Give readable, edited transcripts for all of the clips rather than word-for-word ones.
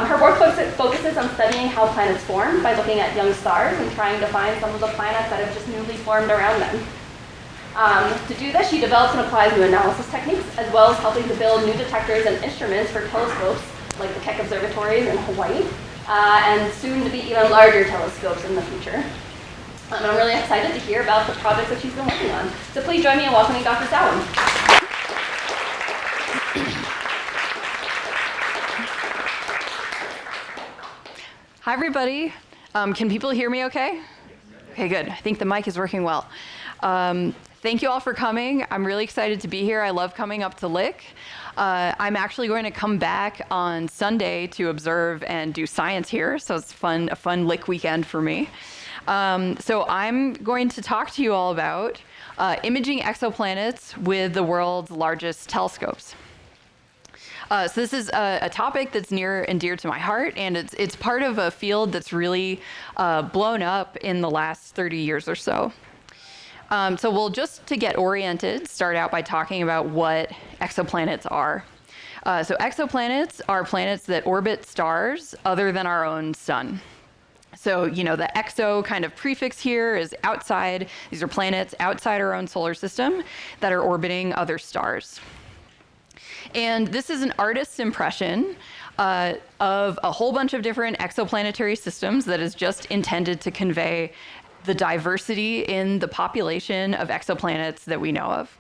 Her work focuses on studying how planets form by looking at young stars and trying to find some of the planets that have just newly formed around them. To do this, she develops and applies new analysis techniques, as well as helping to build new detectors and instruments for telescopes, like the Keck Observatory in Hawaii, and soon to be even larger telescopes in the future. I'm really excited to hear about the projects that she's been working on. So please join me in welcoming Dr. Sallum. Hi, everybody. Can people hear me okay? Okay, good. I think the mic is working well. Thank you all for coming. I'm really excited to be here. I love coming up to Lick. I'm actually going to come back on Sunday to observe and do science here, so it's a fun Lick weekend for me. So I'm going to talk to you all about imaging exoplanets with the world's largest telescopes. So this is a topic that's near and dear to my heart, and it's part of a field that's really blown up in the last 30 years or so. So we'll, just to get oriented, start out by talking about what exoplanets are. So exoplanets are planets that orbit stars other than our own sun. So, the exo kind of prefix here is outside. These are planets outside our own solar system that are orbiting other stars. And this is an artist's impression of a whole bunch of different exoplanetary systems that is just intended to convey the diversity in the population of exoplanets that we know of.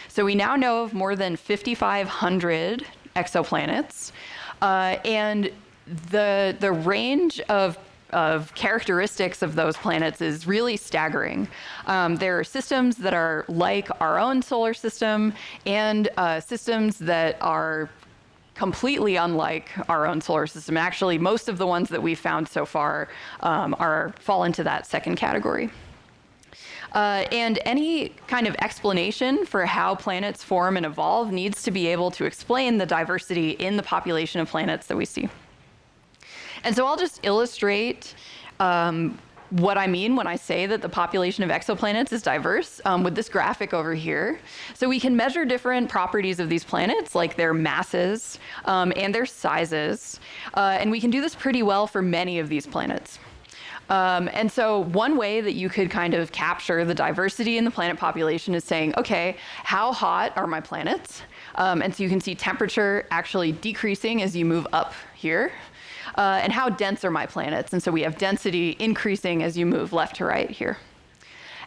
So we now know of more than 5,500 exoplanets, and the range of characteristics of those planets is really staggering. There are systems that are like our own solar system, and systems that are completely unlike our own solar system. Actually, most of the ones that we've found so far fall into that second category. And any kind of explanation for how planets form and evolve needs to be able to explain the diversity in the population of planets that we see. And so I'll just illustrate what I mean when I say that the population of exoplanets is diverse with this graphic over here. So we can measure different properties of these planets, like their masses and their sizes. And we can do this pretty well for many of these planets. And so one way that you could kind of capture the diversity in the planet population is saying, okay, how hot are my planets? And so you can see temperature actually decreasing as you move up here. And how dense are my planets? And so we have density increasing as you move left to right here.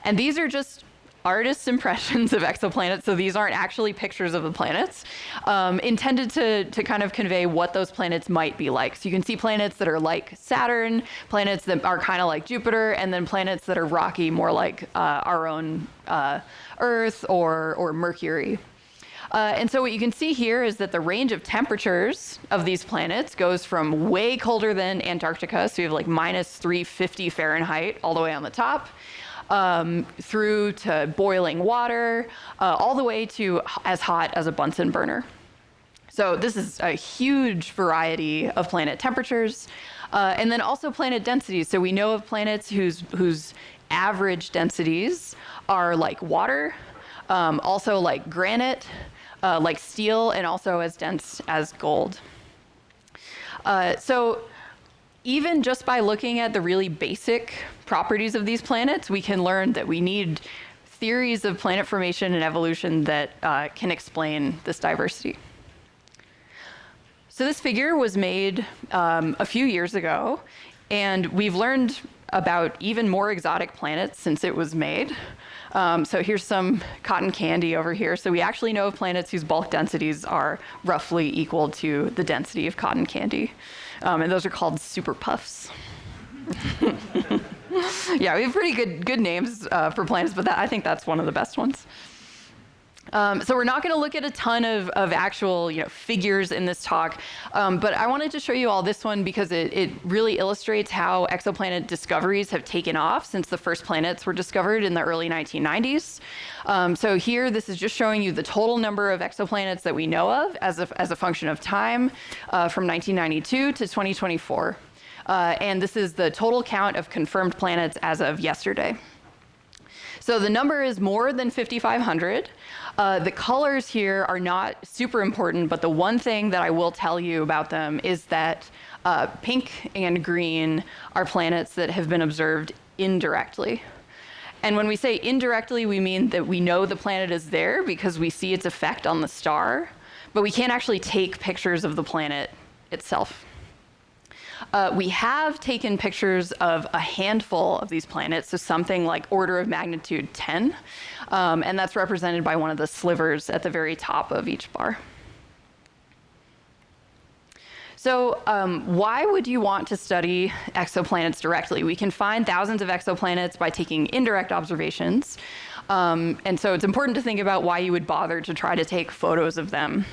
And these are just artists' impressions of exoplanets, so these aren't actually pictures of the planets, intended to kind of convey what those planets might be like. So you can see planets that are like Saturn, planets that are kind of like Jupiter, and then planets that are rocky, more like our own Earth or Mercury. And so what you can see here is that the range of temperatures of these planets goes from way colder than Antarctica, so you have like minus 350 Fahrenheit all the way on the top, through to boiling water, all the way to as hot as a Bunsen burner. So this is a huge variety of planet temperatures, and then also planet densities. So we know of planets whose average densities are like water, also like granite, like steel, and also as dense as gold. So even just by looking at the really basic properties of these planets, we can learn that we need theories of planet formation and evolution that can explain this diversity. So this figure was made a few years ago, and we've learned about even more exotic planets since it was made. So here's some cotton candy over here. So we actually know of planets whose bulk densities are roughly equal to the density of cotton candy. And those are called super puffs. Yeah, we have pretty good names for planets, but I think that's one of the best ones. So we're not going to look at a ton of actual figures in this talk, but I wanted to show you all this one because it really illustrates how exoplanet discoveries have taken off since the first planets were discovered in the early 1990s. So here, this is just showing you the total number of exoplanets that we know of as a function of time from 1992 to 2024. And this is the total count of confirmed planets as of yesterday. So the number is more than 5,500. The colors here are not super important, but the one thing that I will tell you about them is that pink and green are planets that have been observed indirectly. And when we say indirectly, we mean that we know the planet is there because we see its effect on the star, but we can't actually take pictures of the planet itself. We have taken pictures of a handful of these planets, so something like order of magnitude 10, and that's represented by one of the slivers at the very top of each bar. So why would you want to study exoplanets directly? We can find thousands of exoplanets by taking indirect observations, and so it's important to think about why you would bother to try to take photos of them.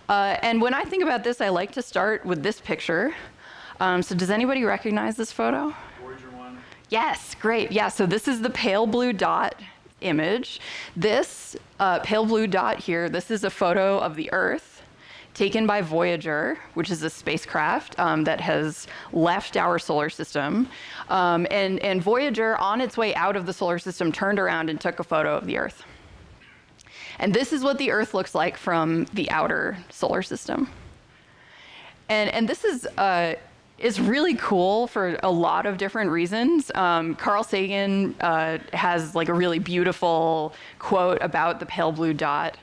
And when I think about this, I like to start with this picture. So does anybody recognize this photo? Voyager 1. Yes, great. Yeah, so this is the pale blue dot image. This pale blue dot here, this is a photo of the Earth taken by Voyager, which is a spacecraft that has left our solar system. And Voyager, on its way out of the solar system, turned around and took a photo of the Earth. And this is what the Earth looks like from the outer solar system. And this is really cool for a lot of different reasons. Carl Sagan has like a really beautiful quote about the pale blue dot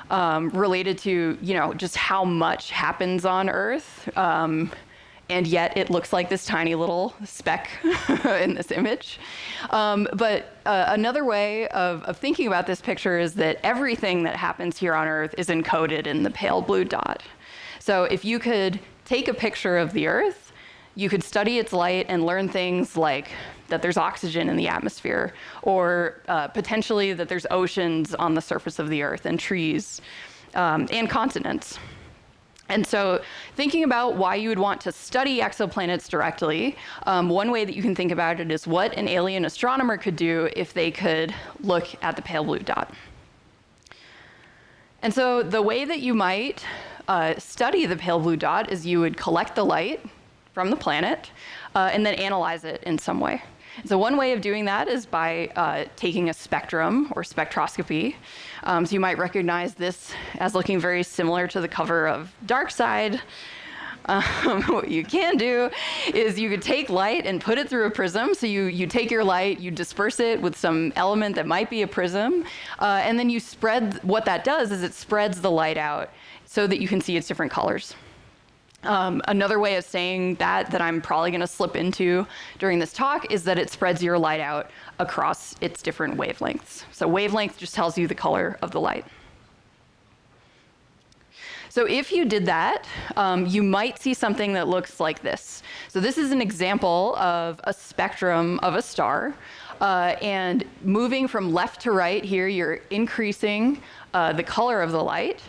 related to, just how much happens on Earth. And yet it looks like this tiny little speck in this image. But another way of thinking about this picture is that everything that happens here on Earth is encoded in the pale blue dot. So if you could take a picture of the Earth, you could study its light and learn things like that there's oxygen in the atmosphere, or potentially that there's oceans on the surface of the Earth, and trees, and continents. And so thinking about why you would want to study exoplanets directly, one way that you can think about it is what an alien astronomer could do if they could look at the pale blue dot. And so the way that you might study the pale blue dot is you would collect the light from the planet and then analyze it in some way. So one way of doing that is by taking a spectrum or spectroscopy. So you might recognize this as looking very similar to the cover of Dark Side. What you can do is you could take light and put it through a prism. So you take your light, you disperse it with some element that might be a prism, and then you spread, what that does is it spreads the light out so that you can see its different colors. Another way of saying that I'm probably going to slip into during this talk is that it spreads your light out across its different wavelengths. So wavelength just tells you the color of the light. So if you did that, you might see something that looks like this. So this is an example of a spectrum of a star. And moving from left to right here, you're increasing the color of the light.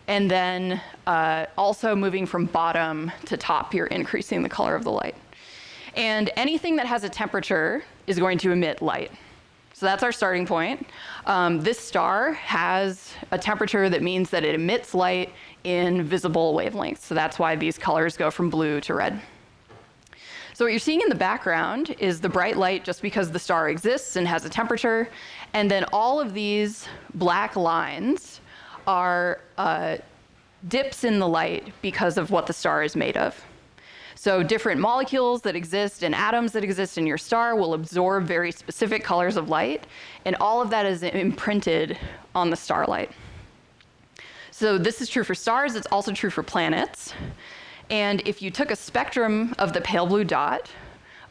And then also moving from bottom to top, you're increasing the color of the light. And anything that has a temperature is going to emit light. So that's our starting point. This star has a temperature that means that it emits light in visible wavelengths. So that's why these colors go from blue to red. So what you're seeing in the background is the bright light just because the star exists and has a temperature. And then all of these black lines are dips in the light because of what the star is made of. So different molecules that exist and atoms that exist in your star will absorb very specific colors of light, and all of that is imprinted on the starlight. So this is true for stars, it's also true for planets. And if you took a spectrum of the pale blue dot,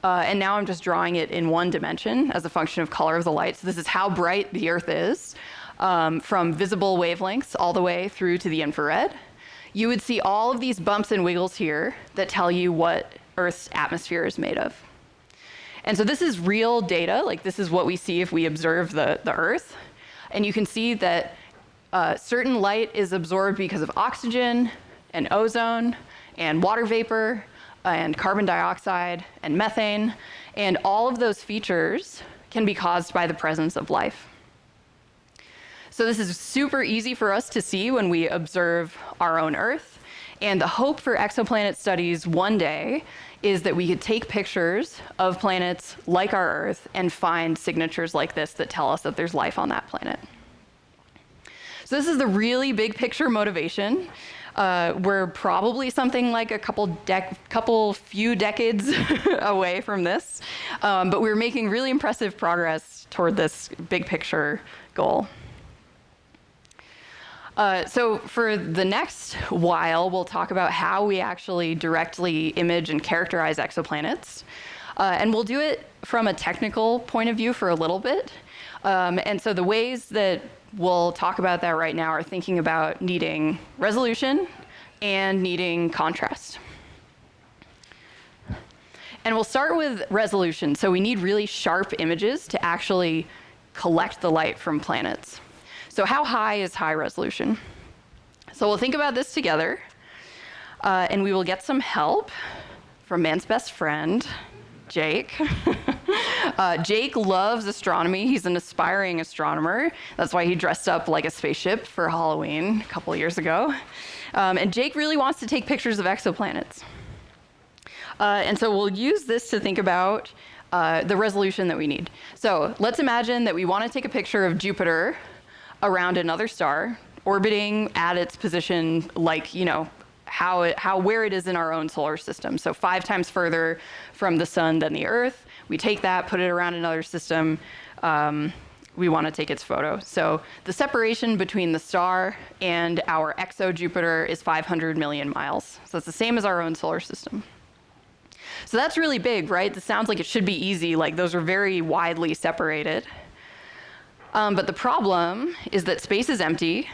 and now I'm just drawing it in one dimension as a function of color of the light, so this is how bright the Earth is, from visible wavelengths all the way through to the infrared, you would see all of these bumps and wiggles here that tell you what Earth's atmosphere is made of. And so this is real data, like this is what we see if we observe the Earth. And you can see that certain light is absorbed because of oxygen and ozone and water vapor and carbon dioxide and methane. And all of those features can be caused by the presence of life. So this is super easy for us to see when we observe our own Earth. And the hope for exoplanet studies one day is that we could take pictures of planets like our Earth and find signatures like this that tell us that there's life on that planet. So this is the really big picture motivation. We're probably something like a few decades away from this, but we're making really impressive progress toward this big picture goal. So for the next while, we'll talk about how we actually directly image and characterize exoplanets. And we'll do it from a technical point of view for a little bit. And so the ways that we'll talk about that right now are thinking about needing resolution and needing contrast. And we'll start with resolution. So we need really sharp images to actually collect the light from planets. So how high is high resolution? So we'll think about this together, and we will get some help from man's best friend, Jake. Jake loves astronomy. He's an aspiring astronomer. That's why he dressed up like a spaceship for Halloween a couple years ago. And Jake really wants to take pictures of exoplanets. And so we'll use this to think about the resolution that we need. So let's imagine that we want to take a picture of Jupiter around another star, orbiting at its position, like, you know, where it is in our own solar system. So 5 times further from the sun than the Earth. We take that, put it around another system. We want to take its photo. So the separation between the star and our exo-Jupiter is 500 million miles. So it's the same as our own solar system. So that's really big, right? This sounds like it should be easy, like those are very widely separated. But the problem is that space is empty,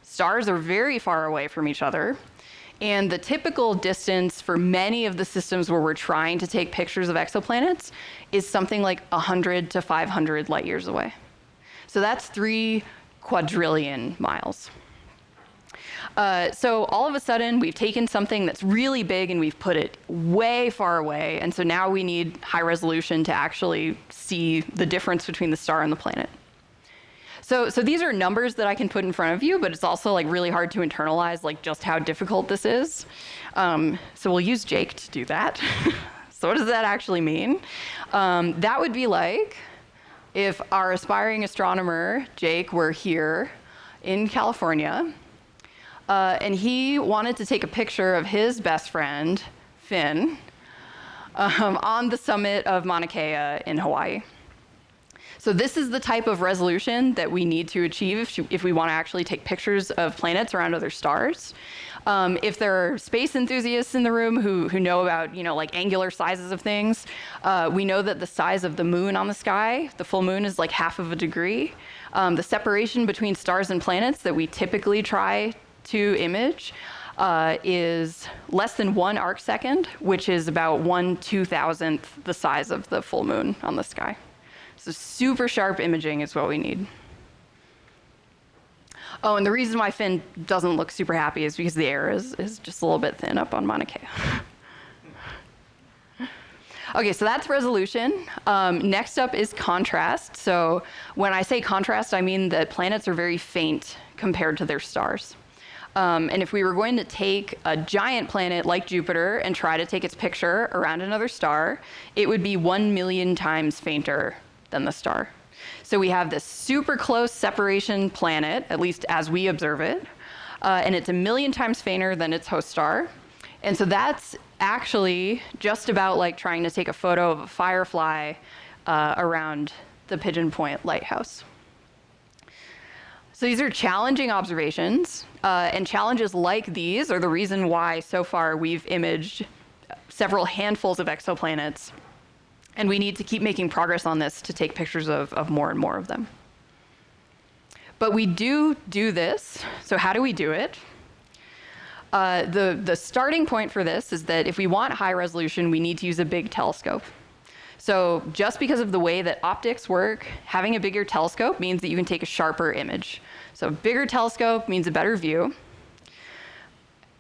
stars are very far away from each other, and the typical distance for many of the systems where we're trying to take pictures of exoplanets is something like 100 to 500 light years away. So that's 3 quadrillion miles. So all of a sudden, we've taken something that's really big and we've put it way far away, and so now we need high resolution to actually see the difference between the star and the planet. So these are numbers that I can put in front of you, but it's also like really hard to internalize like just how difficult this is. So we'll use Jake to do that. So what does that actually mean? That would be like if our aspiring astronomer, Jake, were here in California, and he wanted to take a picture of his best friend, Finn, on the summit of Mauna Kea in Hawaii. So this is the type of resolution that we need to achieve if we want to actually take pictures of planets around other stars. If there are space enthusiasts in the room who know about, you know, like angular sizes of things, we know that the size of the moon on the sky, the full moon, is like half of a degree. The separation between stars and planets that we typically try to image is less than 1 arc second, which is about 1/2000th the size of the full moon on the sky. So super sharp imaging is what we need. Oh, and the reason why Finn doesn't look super happy is because the air is just a little bit thin up on Mauna Kea. Okay, so that's resolution. Next up is contrast. So when I say contrast, I mean that planets are very faint compared to their stars. And if we were going to take a giant planet like Jupiter and try to take its picture around another star, it would be 1 million times fainter than the star. So we have this super close separation planet, at least as we observe it, and it's 1 million times fainter than its host star. And so that's actually just about like trying to take a photo of a firefly around the Pigeon Point Lighthouse. So these are challenging observations, and challenges like these are the reason why so far we've imaged several handfuls of exoplanets. And we need to keep making progress on this to take pictures of more and more of them. But we do this. So how do we do it? The starting point for this is that if we want high resolution, we need to use a big telescope. So just because of the way that optics work, having a bigger telescope means that you can take a sharper image. So a bigger telescope means a better view.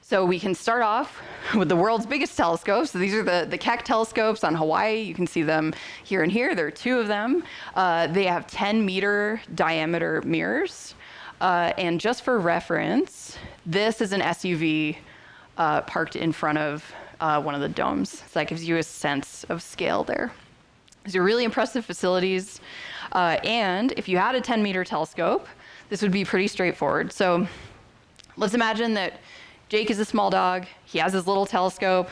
So we can start off with the world's biggest telescopes. So these are the Keck telescopes on Hawaii. You can see them here and here. There are 2 of them. They have 10-meter diameter mirrors. And just for reference, this is an SUV parked in front of one of the domes. So that gives you a sense of scale there. These are really impressive facilities. And if you had a 10-meter telescope, this would be pretty straightforward. So let's imagine that Jake is a small dog. He has his little telescope.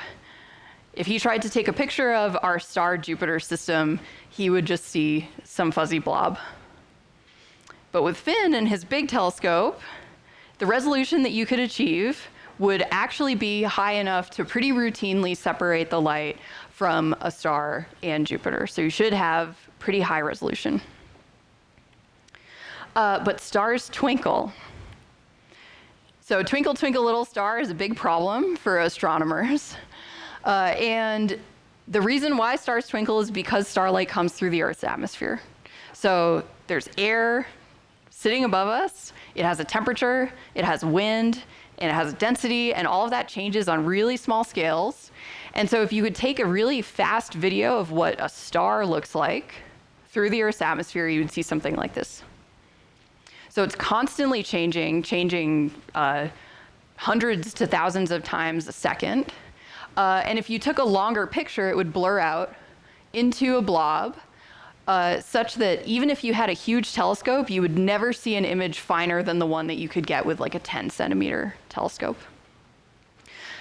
If he tried to take a picture of our star Jupiter system, he would just see some fuzzy blob. But with Finn and his big telescope, the resolution that you could achieve would actually be high enough to pretty routinely separate the light from a star and Jupiter. So you should have pretty high resolution. But stars twinkle. So twinkle, twinkle, little star is a big problem for astronomers. And the reason why stars twinkle is because starlight comes through the Earth's atmosphere. So there's air sitting above us, it has a temperature, it has wind, and it has density, and all of that changes on really small scales. And so if you could take a really fast video of what a star looks like through the Earth's atmosphere, you would see something like this. So it's constantly changing hundreds to thousands of times a second. And if you took a longer picture, it would blur out into a blob, such that even if you had a huge telescope, you would never see an image finer than the one that you could get with like a 10-centimeter telescope.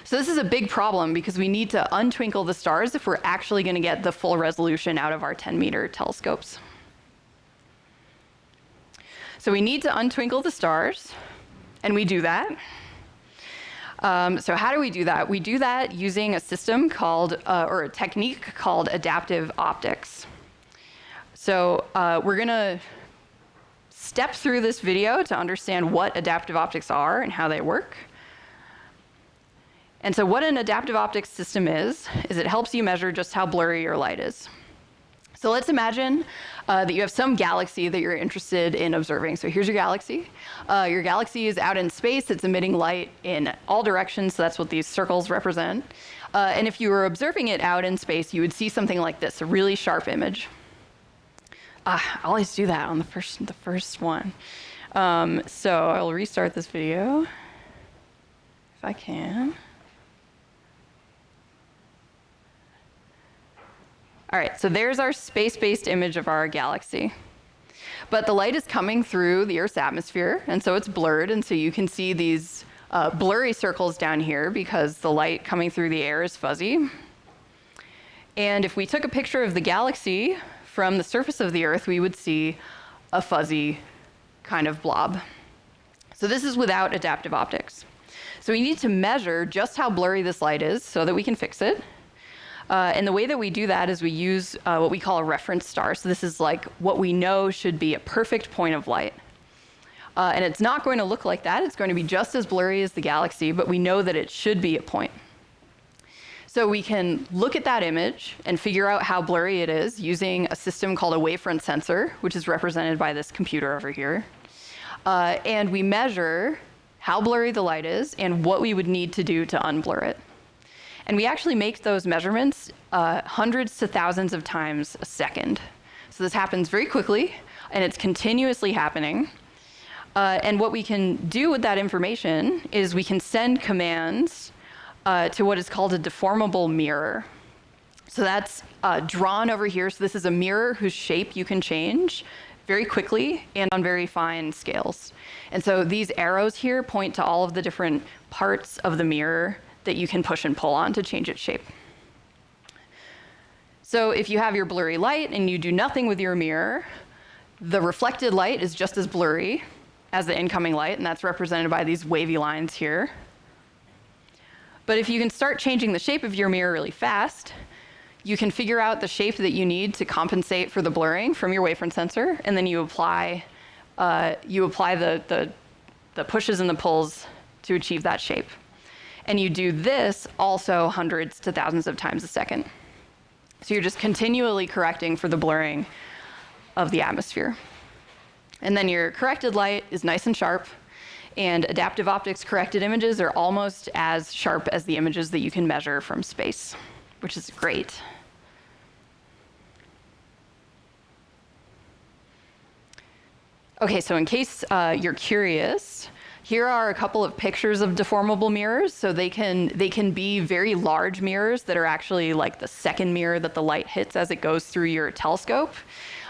So this is a big problem because we need to untwinkle the stars if we're actually going to get the full resolution out of our 10-meter telescopes. So we need to untwinkle the stars, and we do that. So how do we do that? We do that using a system called, or a technique called adaptive optics. So we're going to step through this video to understand what adaptive optics are and how they work. And so what an adaptive optics system is it helps you measure just how blurry your light is. So let's imagine that you have some galaxy that you're interested in observing. So here's your galaxy. Your galaxy is out in space. It's emitting light in all directions. So that's what these circles represent. And if you were observing it out in space, you would see something like this, a really sharp image. I always do that on the first one. So I'll restart this video if I can. All right, so there's our space-based image of our galaxy. But the light is coming through the Earth's atmosphere, and so it's blurred, and so you can see these blurry circles down here because the light coming through the air is fuzzy. And if we took a picture of the galaxy from the surface of the Earth, we would see a fuzzy kind of blob. So this is without adaptive optics. So we need to measure just how blurry this light is so that we can fix it. And the way that we do that is we use what we call a reference star. So this is like what we know should be a perfect point of light. And it's not going to look like that. It's going to be just as blurry as the galaxy, but we know that it should be a point. So we can look at that image and figure out how blurry it is using a system called a wavefront sensor, which is represented by this computer over here. And we measure how blurry the light is and what we would need to do to unblur it. And we actually make those measurements hundreds to thousands of times a second. So this happens very quickly, and it's continuously happening. And what we can do with that information is we can send commands to what is called a deformable mirror. So that's drawn over here. So this is a mirror whose shape you can change very quickly and on very fine scales. And so these arrows here point to all of the different parts of the mirror that you can push and pull on to change its shape. So if you have your blurry light and you do nothing with your mirror, the reflected light is just as blurry as the incoming light, and that's represented by these wavy lines here. But if you can start changing the shape of your mirror really fast, you can figure out the shape that you need to compensate for the blurring from your wavefront sensor, and then you apply the pushes and the pulls to achieve that shape. And you do this also hundreds to thousands of times a second. So you're just continually correcting for the blurring of the atmosphere. And then your corrected light is nice and sharp, and adaptive optics corrected images are almost as sharp as the images that you can measure from space, which is great. Okay, so in case you're curious, Here are a couple of pictures of deformable mirrors. So they can be very large mirrors that are actually like the second mirror that the light hits as it goes through your telescope.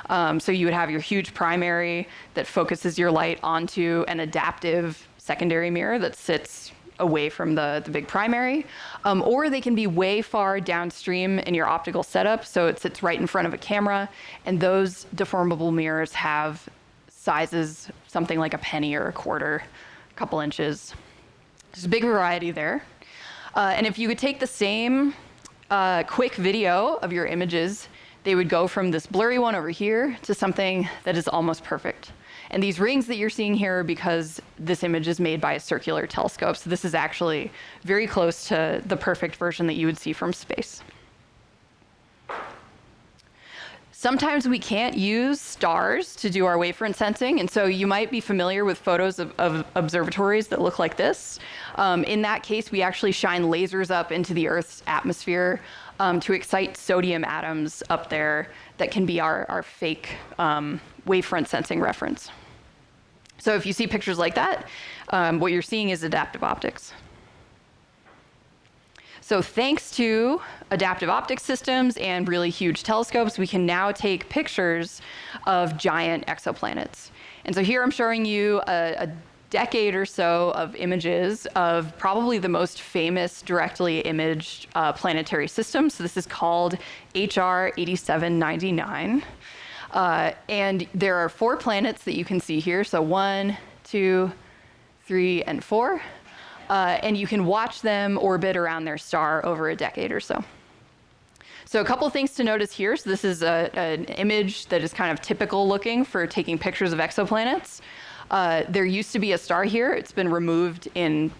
So you would have your huge primary that focuses your light onto an adaptive secondary mirror that sits away from the big primary. Or they can be way far downstream in your optical setup, so it sits right in front of a camera, and those deformable mirrors have sizes something like a penny or a quarter, a couple inches. There's a big variety there. And if you could take the same quick video of your images, they would go from this blurry one over here to something that is almost perfect. And these rings that you're seeing here are because this image is made by a circular telescope. So this is actually very close to the perfect version that you would see from space. Sometimes we can't use stars to do our wavefront sensing, and so you might be familiar with photos of observatories that look like this. In that case, we actually shine lasers up into the Earth's atmosphere to excite sodium atoms up there that can be our fake wavefront sensing reference. So if you see pictures like that, what you're seeing is adaptive optics. So thanks to adaptive optics systems and really huge telescopes, we can now take pictures of giant exoplanets. And so here I'm showing you a decade or so of images of probably the most famous directly imaged planetary system. So this is called HR 8799. And there are 4 planets that you can see here. So 1, 2, 3, and 4. And you can watch them orbit around their star over a decade or so. So a couple of things to notice here. So this is an image that is kind of typical looking for taking pictures of exoplanets. There used to be a star here. It's been removed in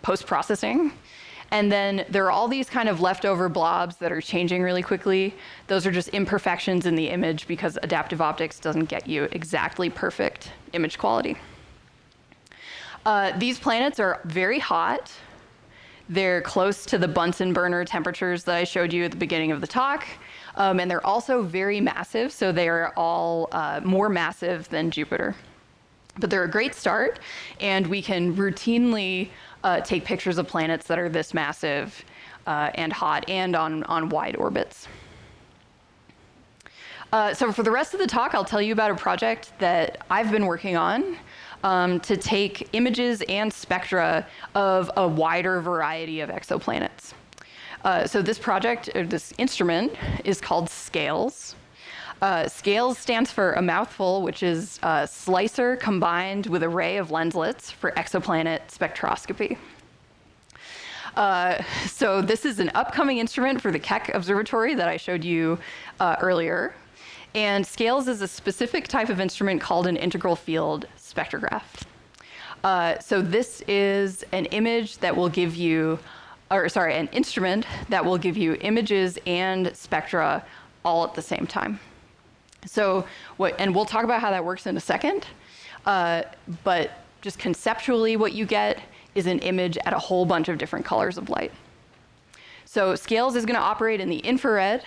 post-processing. And then there are all these kind of leftover blobs that are changing really quickly. Those are just imperfections in the image because adaptive optics doesn't get you exactly perfect image quality. These planets are very hot. They're close to the Bunsen burner temperatures that I showed you at the beginning of the talk. And they're also very massive, so they are all more massive than Jupiter. But they're a great start, and we can routinely take pictures of planets that are this massive and hot and on wide orbits. So for the rest of the talk, I'll tell you about a project that I've been working on to take images and spectra of a wider variety of exoplanets. So this project, or this instrument, is called SCALES. SCALES stands for a mouthful, which is a slicer combined with array of lenslets for exoplanet spectroscopy. So this is an upcoming instrument for the Keck Observatory that I showed you earlier. And SCALES is a specific type of instrument called an integral field spectrograph. So this is an image that will give you, an instrument that will give you images and spectra all at the same time. So and we'll talk about how that works in a second, but just conceptually what you get is an image at a whole bunch of different colors of light. So SCALES is going to operate in the infrared,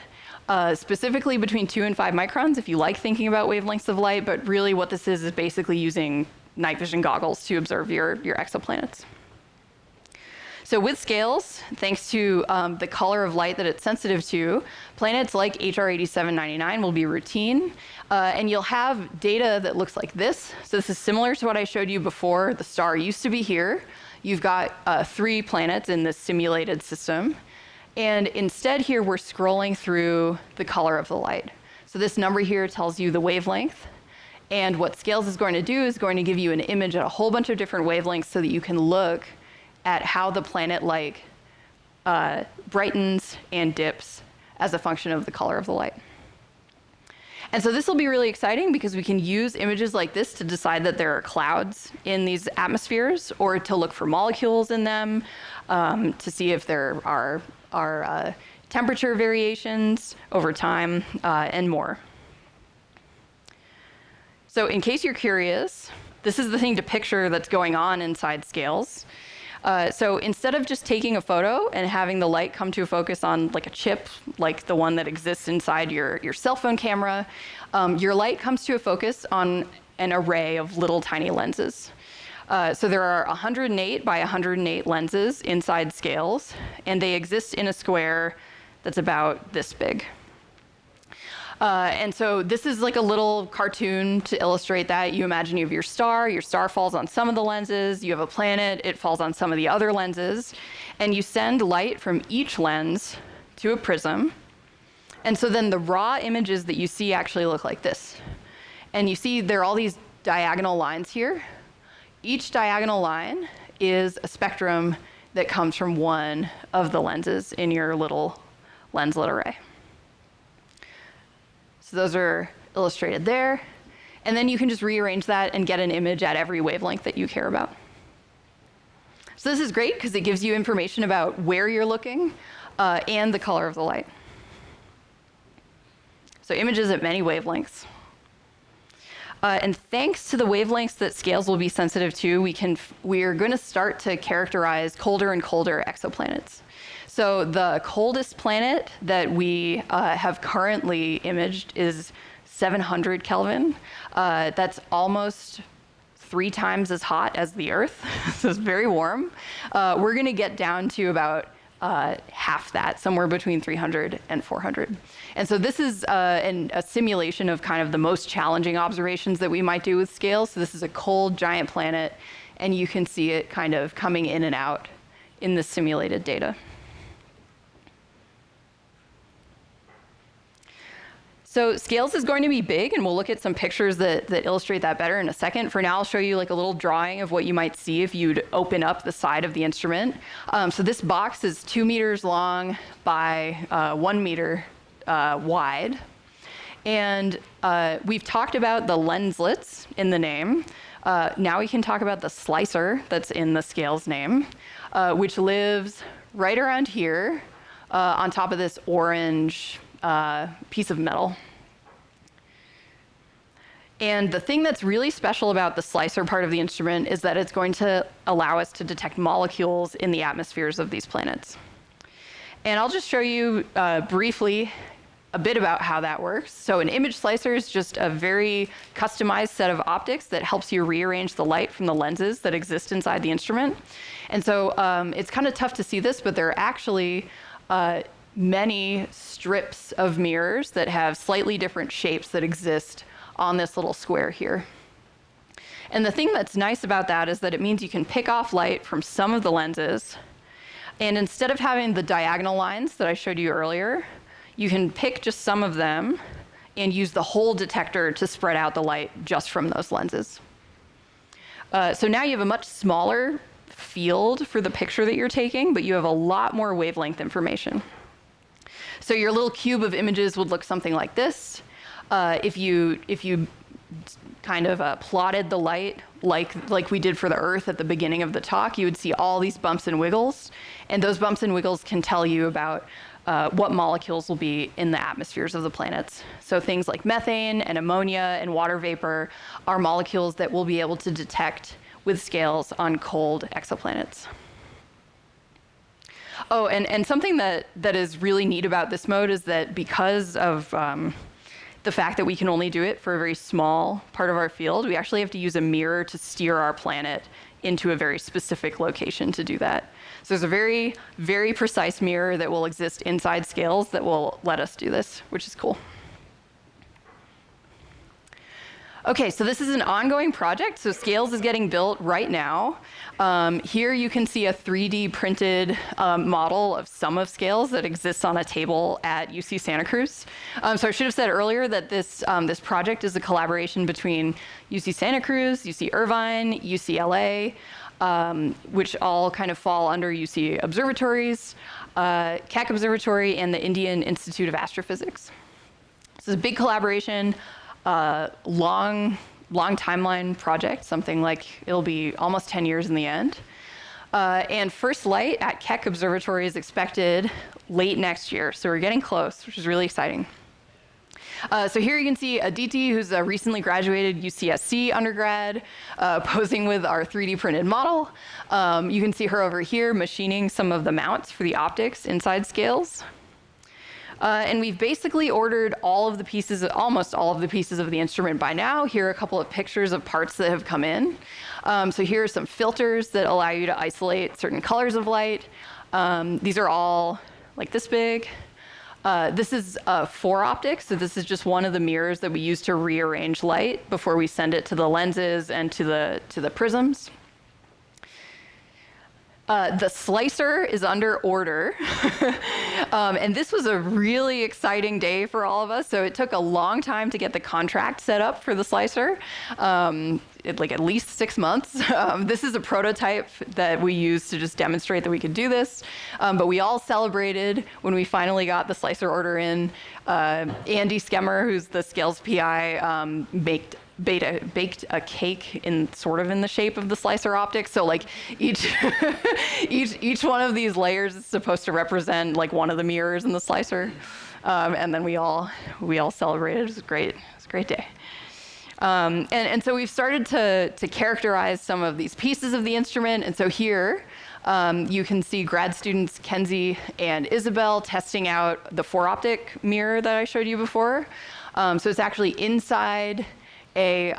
specifically between 2 and 5 microns if you like thinking about wavelengths of light, but really what this is basically using night vision goggles to observe your exoplanets. So with SCALES, thanks to the color of light that it's sensitive to, planets like HR 8799 will be routine, and you'll have data that looks like this. So this is similar to what I showed you before. The star used to be here. You've got 3 planets in this simulated system. And instead here, we're scrolling through the color of the light. So this number here tells you the wavelength. And what SCALES is going to do is going to give you an image at a whole bunch of different wavelengths so that you can look at how the planet brightens and dips as a function of the color of the light. And so this will be really exciting because we can use images like this to decide that there are clouds in these atmospheres, or to look for molecules in them, to see if there are temperature variations over time, and more. So in case you're curious, this is the thing to picture that's going on inside SCALES. So instead of just taking a photo and having the light come to a focus on like a chip, like the one that exists inside your cell phone camera, your light comes to a focus on an array of little tiny lenses. So there are 108 by 108 lenses inside scales, and they exist in a square that's about this big. And so this is like a little cartoon to illustrate that. You imagine you have your star falls on some of the lenses, you have a planet, it falls on some of the other lenses, and you send light from each lens to a prism. And so then the raw images that you see actually look like this. And you see there are all these diagonal lines here. Each diagonal line is a spectrum that comes from one of the lenses in your little lenslet array. So those are illustrated there. And then you can just rearrange that and get an image at every wavelength that you care about. So this is great because it gives you information about where you're looking and the color of the light. So images at many wavelengths. And thanks to the wavelengths that scales will be sensitive to, we are going to start to characterize colder and colder exoplanets. So the coldest planet that we have currently imaged is 700 Kelvin. That's almost 3 times as hot as the Earth, so it's very warm. We're going to get down to about half that, somewhere between 300 and 400. And so this is a simulation of kind of the most challenging observations that we might do with scales. So this is a cold giant planet, and you can see it kind of coming in and out in the simulated data. So scales is going to be big, and we'll look at some pictures that illustrate that better in a second. For now, I'll show you like a little drawing of what you might see if you'd open up the side of the instrument. So this box is 2 meters long by 1 meter wide. And we've talked about the lenslets in the name. Now we can talk about the slicer that's in the scale's name, which lives right around here on top of this orange piece of metal. And the thing that's really special about the slicer part of the instrument is that it's going to allow us to detect molecules in the atmospheres of these planets. And I'll just show you briefly a bit about how that works. So an image slicer is just a very customized set of optics that helps you rearrange the light from the lenses that exist inside the instrument. And so it's kind of tough to see this, but there are actually many strips of mirrors that have slightly different shapes that exist on this little square here. And the thing that's nice about that is that it means you can pick off light from some of the lenses, and instead of having the diagonal lines that I showed you earlier, you can pick just some of them and use the whole detector to spread out the light just from those lenses. So now you have a much smaller field for the picture that you're taking, but you have a lot more wavelength information. So your little cube of images would look something like this. If you kind of plotted the light like we did for the Earth at the beginning of the talk, you would see all these bumps and wiggles. And those bumps and wiggles can tell you about what molecules will be in the atmospheres of the planets. So things like methane and ammonia and water vapor are molecules that we'll be able to detect with scales on cold exoplanets. Oh, and something that is really neat about this mode is that because of the fact that we can only do it for a very small part of our field, we actually have to use a mirror to steer our planet into a very specific location to do that. So there's a very, very precise mirror that will exist inside scales that will let us do this, which is cool. Okay, so this is an ongoing project. So Scales is getting built right now. Here you can see a 3D printed model of some of Scales that exists on a table at UC Santa Cruz. So I should have said earlier that this project is a collaboration between UC Santa Cruz, UC Irvine, UCLA, which all kind of fall under UC Observatories, Keck Observatory, and the Indian Institute of Astrophysics. So it's a big collaboration. Long timeline project, something like it'll be almost 10 years in the end. And first light at Keck Observatory is expected late next year, so we're getting close, which is really exciting. So here you can see Aditi, who's a recently graduated UCSC undergrad, posing with our 3D printed model. You can see her over here machining some of the mounts for the optics inside Scales. And we've basically ordered all of the pieces, almost all of the pieces of the instrument by now. Here are a couple of pictures of parts that have come in. So here are some filters that allow you to isolate certain colors of light. These are all like this big. This is 4 optics, so this is just one of the mirrors that we use to rearrange light before we send it to the lenses and to the prisms. The slicer is under order, and this was a really exciting day for all of us. So it took a long time to get the contract set up for the slicer, like at least 6 months. This is a prototype that we used to just demonstrate that we could do this, but we all celebrated when we finally got the slicer order in. Andy Skemmer, who's the Scales PI, baked a cake in the shape of the slicer optic. So like each one of these layers is supposed to represent like one of the mirrors in the slicer. And then we all celebrated. It was great. It was a great day. And so we've started to characterize some of these pieces of the instrument. And so here you can see grad students Kenzie and Isabel testing out the 4-optic mirror that I showed you before. So it's actually inside a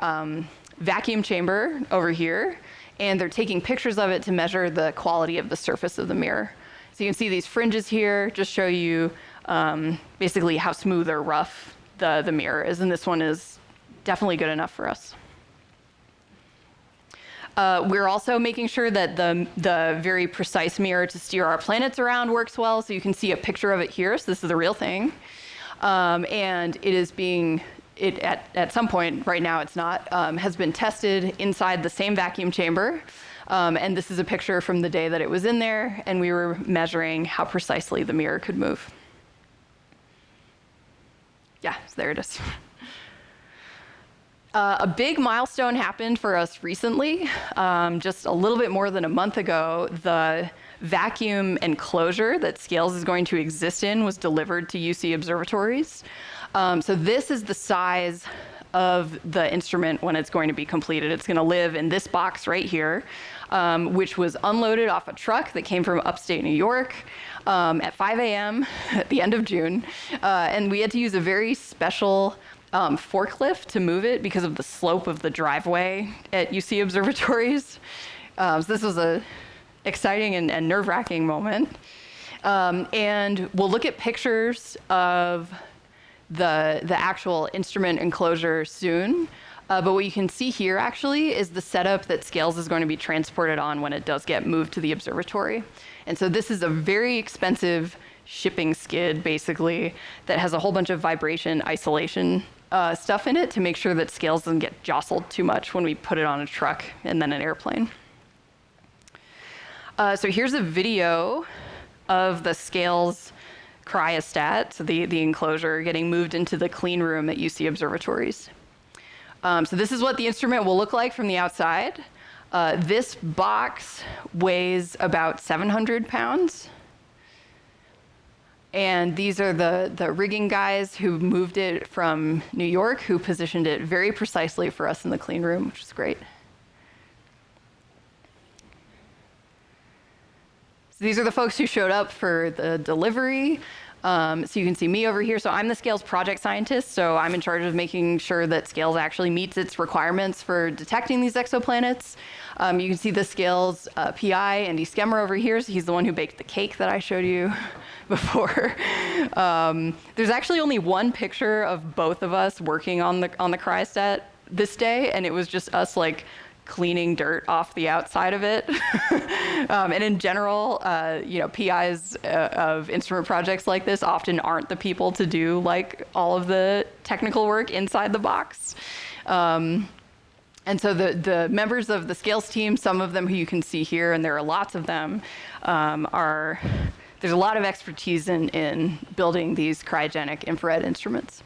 vacuum chamber over here, and they're taking pictures of it to measure the quality of the surface of the mirror. So you can see these fringes here just show you basically how smooth or rough the mirror is, and this one is definitely good enough for us. We're also making sure that the very precise mirror to steer our planets around works well, so you can see a picture of it here. So this is the real thing, and it is being at some point, right now it's not, has been tested inside the same vacuum chamber. And this is a picture from the day that it was in there, and we were measuring how precisely the mirror could move. Yeah, so there it is. A big milestone happened for us recently. Just a little bit more than a month ago, the vacuum enclosure that Scales is going to exist in was delivered to UC observatories. So this is the size of the instrument when it's going to be completed. It's going to live in this box right here, which was unloaded off a truck that came from upstate New York at 5 a.m. at the end of June. And we had to use a very special forklift to move it because of the slope of the driveway at UC observatories. So this was a exciting and nerve-wracking moment. And we'll look at pictures of the actual instrument enclosure soon. But what you can see here actually is the setup that Scales is going to be transported on when it does get moved to the observatory. And so this is a very expensive shipping skid, basically, that has a whole bunch of vibration isolation stuff in it to make sure that Scales doesn't get jostled too much when we put it on a truck and then an airplane. So here's a video of the Scales cryostat, so the enclosure, getting moved into the clean room at UC observatories. So this is what the instrument will look like from the outside. This box weighs about 700 pounds. And these are the rigging guys who moved it from New York, who positioned it very precisely for us in the clean room, which is great. So these are the folks who showed up for the delivery. So you can see me over here. So I'm the Scales project scientist. So I'm in charge of making sure that Scales actually meets its requirements for detecting these exoplanets. You can see the Scales PI, Andy Skemmer, over here. So he's the one who baked the cake that I showed you before. There's actually only one picture of both of us working on the cryostat this day, and it was just us like cleaning dirt off the outside of it. And in general, PIs of instrument projects like this often aren't the people to do like all of the technical work inside the box. And so the members of the Scales team, some of them who you can see here, and there are lots of them, there's a lot of expertise in building these cryogenic infrared instruments.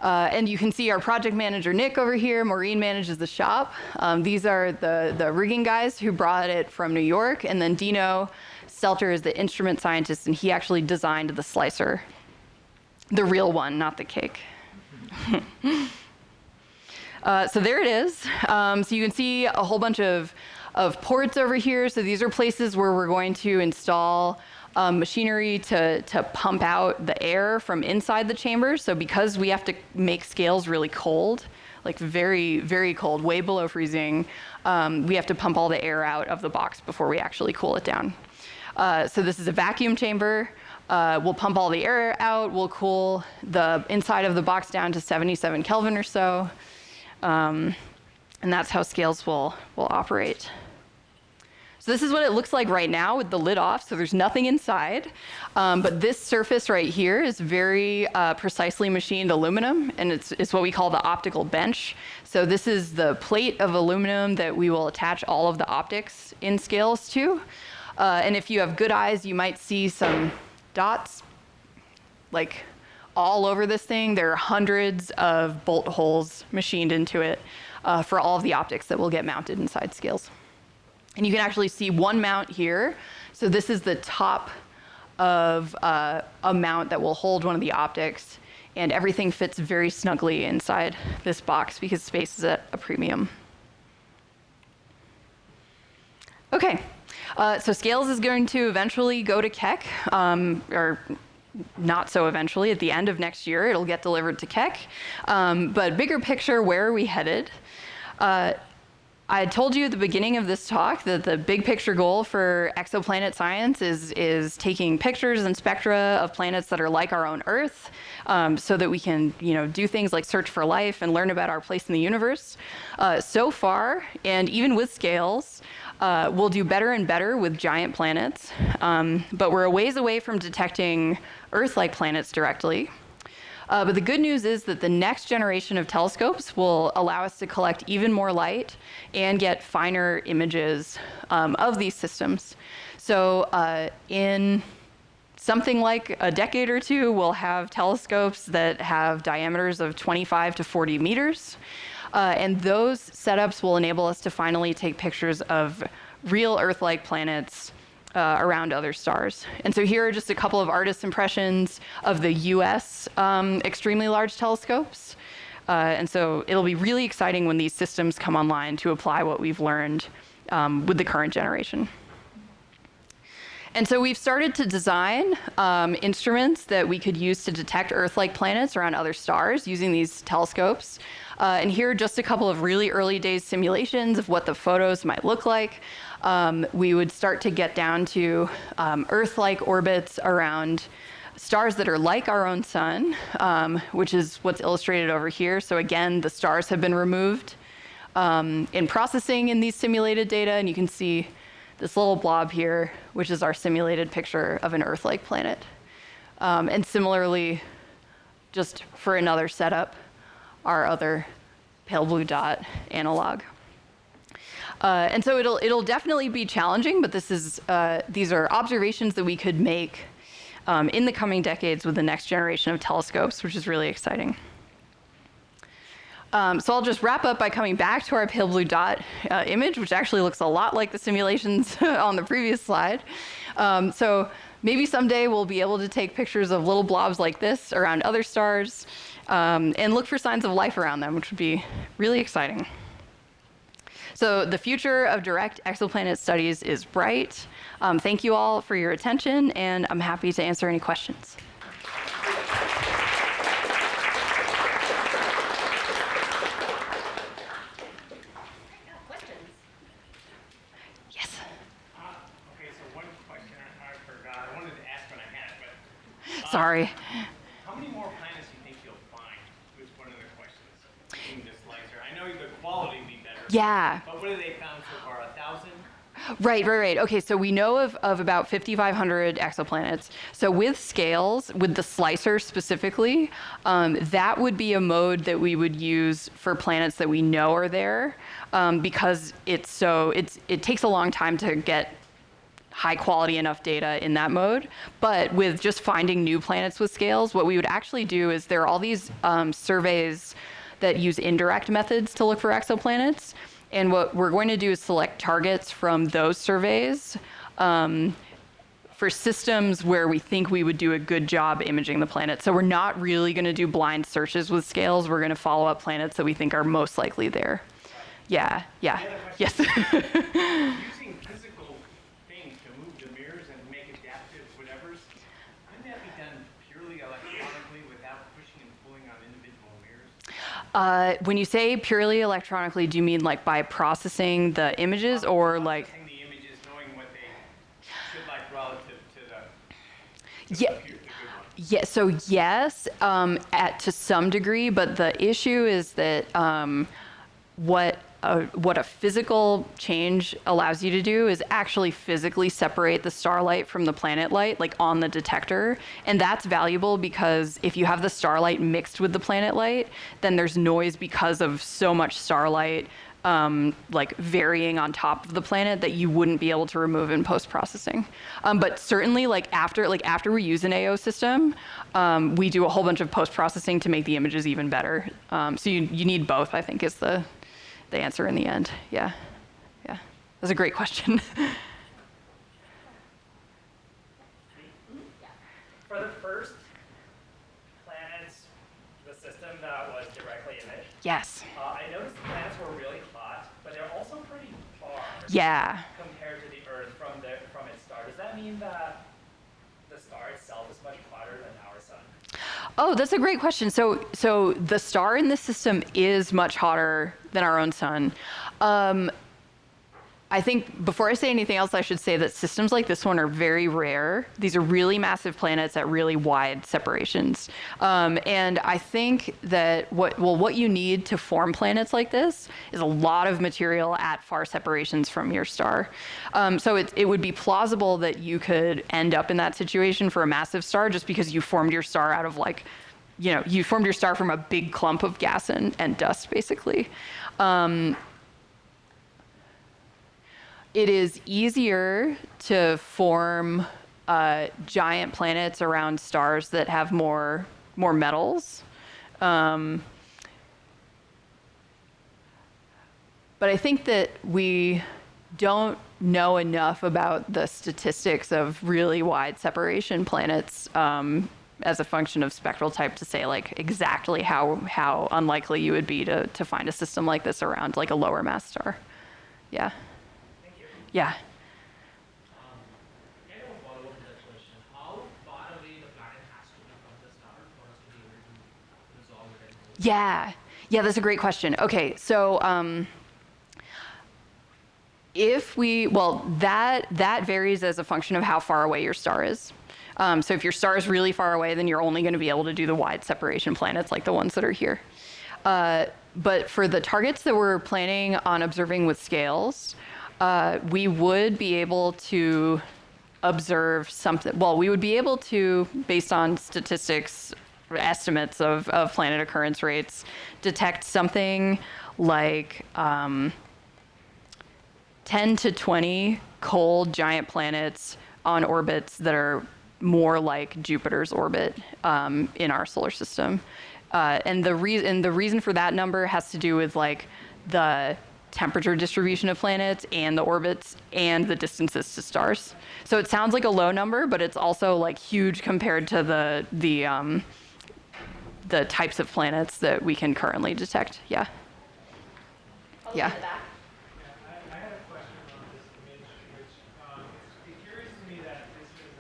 And you can see our project manager, Nick, over here. Maureen manages the shop. These are the rigging guys who brought it from New York. And then Dino Stelter is the instrument scientist, and he actually designed the slicer. The real one, not the cake. So there it is. So you can see a whole bunch of ports over here. So these are places where we're going to install machinery to pump out the air from inside the chamber. So because we have to make scales really cold, like very, very cold, way below freezing, we have to pump all the air out of the box before we actually cool it down. So this is a vacuum chamber. We'll pump all the air out. We'll cool the inside of the box down to 77 Kelvin or so. And that's how scales will operate. So this is what it looks like right now with the lid off, so there's nothing inside. But this surface right here is very precisely machined aluminum, and it's what we call the optical bench. So this is the plate of aluminum that we will attach all of the optics in scales to. And if you have good eyes, you might see some dots like all over this thing. There are hundreds of bolt holes machined into it for all of the optics that will get mounted inside scales. And you can actually see one mount here. So this is the top of a mount that will hold one of the optics, and everything fits very snugly inside this box because space is at a premium. Okay, so Scales is going to eventually go to Keck, or not so eventually, at the end of next year, it'll get delivered to Keck. But bigger picture, where are we headed? I told you at the beginning of this talk that the big picture goal for exoplanet science is taking pictures and spectra of planets that are like our own Earth, so that we can, do things like search for life and learn about our place in the universe. So far, and even with Scales, we'll do better and better with giant planets, but we're a ways away from detecting Earth-like planets directly. But the good news is that the next generation of telescopes will allow us to collect even more light and get finer images of these systems. So in something like a decade or two, we'll have telescopes that have diameters of 25 to 40 meters. And those setups will enable us to finally take pictures of real Earth-like planets around other stars. And so here are just a couple of artist impressions of the US extremely large telescopes. And so it'll be really exciting when these systems come online to apply what we've learned with the current generation. And so we've started to design instruments that we could use to detect Earth-like planets around other stars using these telescopes. And here are just a couple of really early days simulations of what the photos might look like. We would start to get down to Earth-like orbits around stars that are like our own sun, which is what's illustrated over here. So again, the stars have been removed in processing in these simulated data, and you can see this little blob here, which is our simulated picture of an Earth-like planet. And similarly, just for another setup, our other pale blue dot analog. And so it'll definitely be challenging, but these are observations that we could make in the coming decades with the next generation of telescopes, which is really exciting. So I'll just wrap up by coming back to our pale blue dot image, which actually looks a lot like the simulations on the previous slide. So maybe someday we'll be able to take pictures of little blobs like this around other stars and look for signs of life around them, which would be really exciting. So the future of direct exoplanet studies is bright. Thank you all for your attention, and I'm happy to answer any questions. Yes. Okay, so one question I forgot. I wanted to ask when I had it, but Sorry. how many more planets do you think you'll find? Was one of the questions in this slicer. I know the quality will be better. Yeah. But what have they found so far? 1,000? Right. Okay, so we know of about 5,500 exoplanets. So with Scales, with the slicer specifically, that would be a mode that we would use for planets that we know are there, because it takes a long time to get high quality enough data in that mode. But with just finding new planets with Scales, what we would actually do is there are all these surveys that use indirect methods to look for exoplanets. And what we're going to do is select targets from those surveys for systems where we think we would do a good job imaging the planet. So we're not really going to do blind searches with Scales. We're going to follow up planets that we think are most likely there. Yeah. Yes. Using physical things to move the mirrors and make adaptive, would When you say purely electronically, do you mean like by processing the images or like? Processing the images, knowing what they should like relative to Yeah. the good one. Yeah, so yes, to some degree, but the issue is that what a physical change allows you to do is actually physically separate the starlight from the planet light, like on the detector. And that's valuable because if you have the starlight mixed with the planet light, then there's noise because of so much starlight like varying on top of the planet that you wouldn't be able to remove in post-processing. But certainly like after we use an AO system, we do a whole bunch of post-processing to make the images even better. So you need both, I think, is the answer in the end. Yeah. That's a great question. For the first planets, the system that was directly imaged, Yes. I noticed the planets were really hot, but they're also pretty far Yeah. compared to the Earth from its star. Does that mean that the star itself is much hotter than our sun? Oh, that's a great question. So the star in this system is much hotter than our own sun. I think before I say anything else, I should say that systems like this one are very rare. These are really massive planets at really wide separations. And I think that what you need to form planets like this is a lot of material at far separations from your star. So it would be plausible that you could end up in that situation for a massive star just because you formed your star out of like, you formed your star from a big clump of gas and dust, basically. It is easier to form giant planets around stars that have more metals. But I think that we don't know enough about the statistics of really wide separation planets as a function of spectral type to say like exactly how unlikely you would be to find a system like this around like a lower mass star. Yeah. Yeah. Kind of a follow-up to that question. How far away the planet has to be from the star for us to be able to resolve it? Yeah, that's a great question. Okay, so that varies as a function of how far away your star is. So if your star is really far away, then you're only going to be able to do the wide separation planets like the ones that are here. But for the targets that we're planning on observing with scales, we would be able to observe something. Well, we would be able to, based on statistics, estimates of planet occurrence rates, detect something like 10 to 20 cold giant planets on orbits that are more like Jupiter's orbit in our solar system. And the reason for that number has to do with like the temperature distribution of planets and the orbits and the distances to stars. So it sounds like a low number, but it's also like huge compared to the types of planets that we can currently detect. Yeah. Yeah. In the back. I had a question on this image, which it's curious to me that this is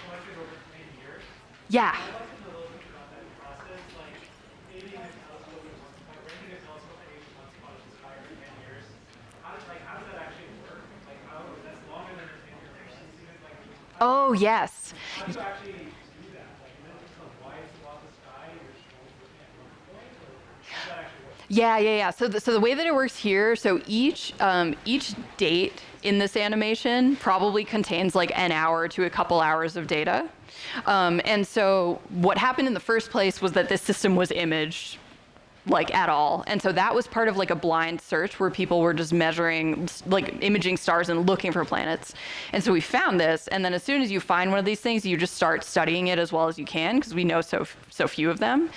collected over 10 years. Yeah. I'd like to know a little bit about that process, like aiming a telescope at once upon, renting a telescope at once upon the sky for 10 years. How does that actually work? Like that's longer than a 10-year mission. Oh, yes. How do you actually do that? Like, is it just a wide swath of sky you're looking at one point, or how does that actually work? Yeah. So the way that it works here, so each date in this animation probably contains like an hour to a couple hours of data. And so what happened in the first place was that this system was imaged like at all. And so that was part of like a blind search where people were just measuring, like imaging stars and looking for planets. And so we found this. And then as soon as you find one of these things, you just start studying it as well as you can because we know so few of them.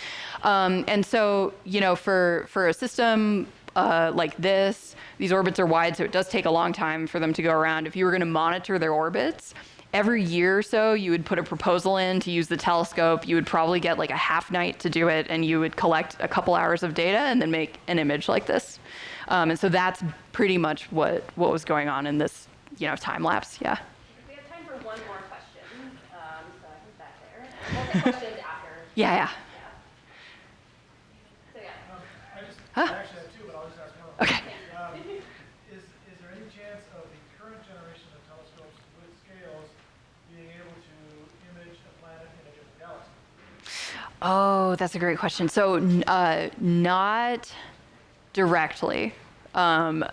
And so, for a system like this, these orbits are wide, so it does take a long time for them to go around. If you were going to monitor their orbits, every year or so, you would put a proposal in to use the telescope. You would probably get like a half night to do it, and you would collect a couple hours of data and then make an image like this. And so that's pretty much what was going on in this, time lapse. Yeah. We have time for one more question. So I think back there. We'll take questions after. Yeah. So yeah. I actually have two, but I'll just ask one. Okay. Is there any chance of the current generation of telescopes with scales being able to image a planet in a different galaxy? Oh, that's a great question. So, not directly. The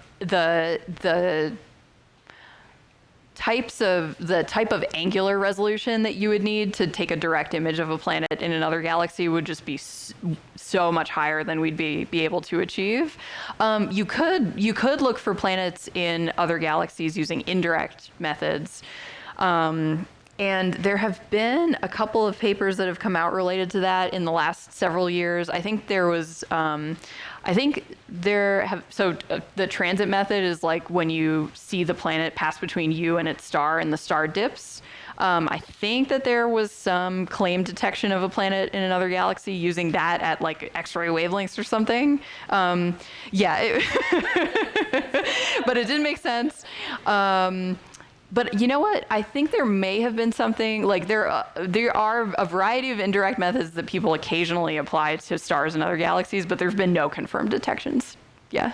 type of angular resolution that you would need to take a direct image of a planet in another galaxy would just be so much higher than we'd be able to achieve. You could look for planets in other galaxies using indirect methods. And there have been a couple of papers that have come out related to that in the last several years. I think there was, the transit method is like when you see the planet pass between you and its star and the star dips. I think that there was some claimed detection of a planet in another galaxy using that at like X-ray wavelengths or something. But it didn't make sense. But you know what? I think there may have been something, like there are a variety of indirect methods that people occasionally apply to stars and other galaxies, but there's been no confirmed detections. Yeah.